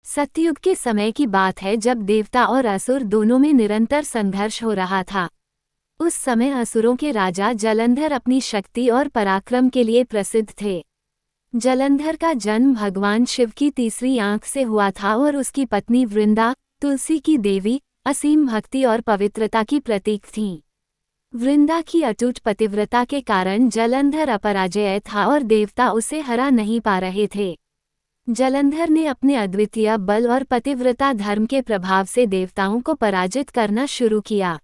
सत्ययुग के समय की बात है जब देवता और असुर दोनों में निरंतर संघर्ष हो रहा था। उस समय असुरों के राजा जलंधर अपनी शक्ति और पराक्रम के लिए प्रसिद्ध थे। जलंधर का जन्म भगवान शिव की तीसरी आंख से हुआ था और उसकी पत्नी वृंदा, तुलसी की देवी, असीम भक्ति और पवित्रता की प्रतीक थीं। वृंदा की अटूट पतिव्रता के कारण जलंधर अपराजेय था और देवता उसे हरा नहीं पा रहे थे। जलंधर ने अपने अद्वितीय बल और पतिव्रता धर्म के प्रभाव से देवताओं को पराजित करना शुरू किया।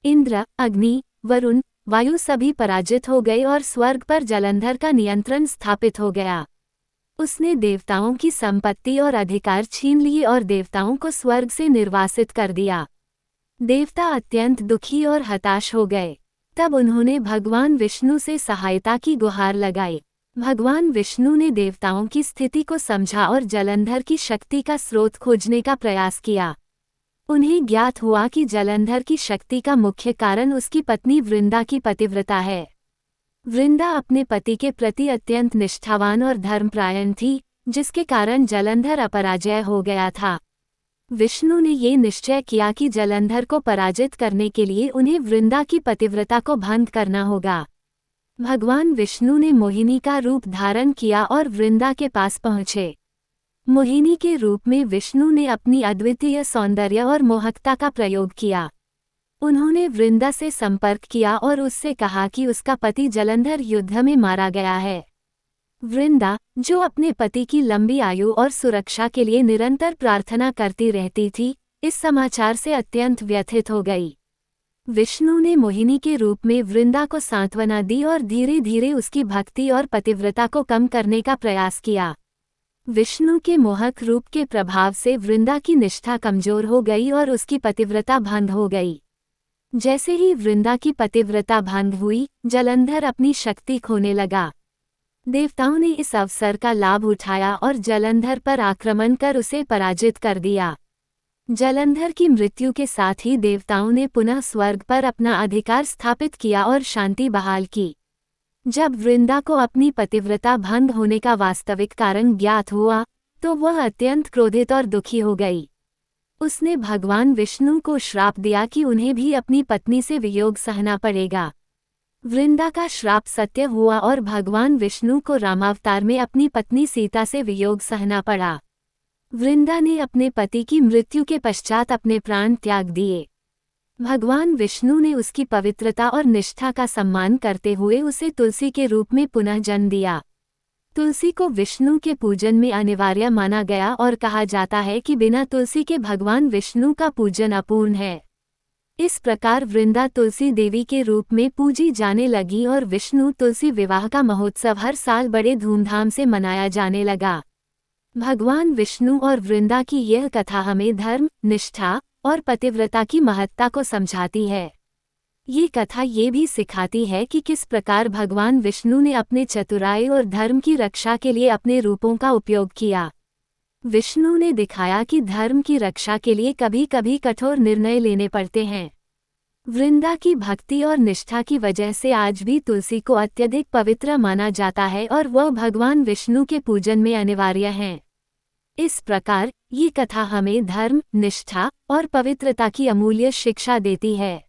इंद्र, अग्नि, वरुण, वायु सभी पराजित हो गए और स्वर्ग पर जलंधर का नियंत्रण स्थापित हो गया। उसने देवताओं की संपत्ति और अधिकार छीन लिए और देवताओं को स्वर्ग से निर्वासित कर दिया। देवता अत्यंत दुखी और हताश हो गए। तब उन्होंने भगवान विष्णु से सहायता की गुहार लगाई। भगवान विष्णु ने देवताओं की स्थिति को समझा और जलंधर की शक्ति का स्रोत खोजने का प्रयास किया। उन्हें ज्ञात हुआ कि जलंधर की शक्ति का मुख्य कारण उसकी पत्नी वृंदा की पतिव्रता है। वृंदा अपने पति के प्रति अत्यंत निष्ठावान और धर्मपरायण थी, जिसके कारण जलंधर अपराजय हो गया था। विष्णु ने ये निश्चय किया कि जलंधर को पराजित करने के लिए उन्हें वृंदा की पतिव्रता को भंग करना होगा। भगवान विष्णु ने मोहिनी का रूप धारण किया और वृंदा के पास पहुँचे। मोहिनी के रूप में विष्णु ने अपनी अद्वितीय सौंदर्य और मोहकता का प्रयोग किया। उन्होंने वृंदा से संपर्क किया और उससे कहा कि उसका पति जलंधर युद्ध में मारा गया है। वृंदा, जो अपने पति की लंबी आयु और सुरक्षा के लिए निरंतर प्रार्थना करती रहती थी, इस समाचार से अत्यंत व्यथित हो गई। विष्णु ने मोहिनी के रूप में वृंदा को सांत्वना दी और धीरे धीरे उसकी भक्ति और पतिव्रता को कम करने का प्रयास किया। विष्णु के मोहक रूप के प्रभाव से वृंदा की निष्ठा कमजोर हो गई और उसकी पतिव्रता भंग हो गई। जैसे ही वृंदा की पतिव्रता भंग हुई, जलंधर अपनी शक्ति खोने लगा। देवताओं ने इस अवसर का लाभ उठाया और जलंधर पर आक्रमण कर उसे पराजित कर दिया। जलंधर की मृत्यु के साथ ही देवताओं ने पुनः स्वर्ग पर अपना अधिकार स्थापित किया और शांति बहाल की। जब वृंदा को अपनी पतिव्रता भंग होने का वास्तविक कारण ज्ञात हुआ, तो वह अत्यंत क्रोधित और दुखी हो गई। उसने भगवान विष्णु को श्राप दिया कि उन्हें भी अपनी पत्नी से वियोग सहना पड़ेगा। वृंदा का श्राप सत्य हुआ और भगवान विष्णु को रामावतार में अपनी पत्नी सीता से वियोग सहना पड़ा। वृंदा ने अपने पति की मृत्यु के पश्चात अपने प्राण त्याग दिए। भगवान विष्णु ने उसकी पवित्रता और निष्ठा का सम्मान करते हुए उसे तुलसी के रूप में पुनः जन्म दिया। तुलसी को विष्णु के पूजन में अनिवार्य माना गया और कहा जाता है कि बिना तुलसी के भगवान विष्णु का पूजन अपूर्ण है। इस प्रकार वृंदा तुलसी देवी के रूप में पूजी जाने लगी और विष्णु तुलसी विवाह का महोत्सव हर साल बड़े धूमधाम से मनाया जाने लगा। भगवान विष्णु और वृंदा की यह कथा हमें धर्म, निष्ठा और पतिव्रता की महत्ता को समझाती है। ये कथा ये भी सिखाती है कि किस प्रकार भगवान विष्णु ने अपने चतुराई और धर्म की रक्षा के लिए अपने रूपों का उपयोग किया। विष्णु ने दिखाया कि धर्म की रक्षा के लिए कभी कभी कठोर निर्णय लेने पड़ते हैं। वृंदा की भक्ति और निष्ठा की वजह से आज भी तुलसी को अत्यधिक पवित्र माना जाता है और वह भगवान विष्णु के पूजन में अनिवार्य हैं। इस प्रकार ये कथा हमें धर्म, निष्ठा और पवित्रता की अमूल्य शिक्षा देती है।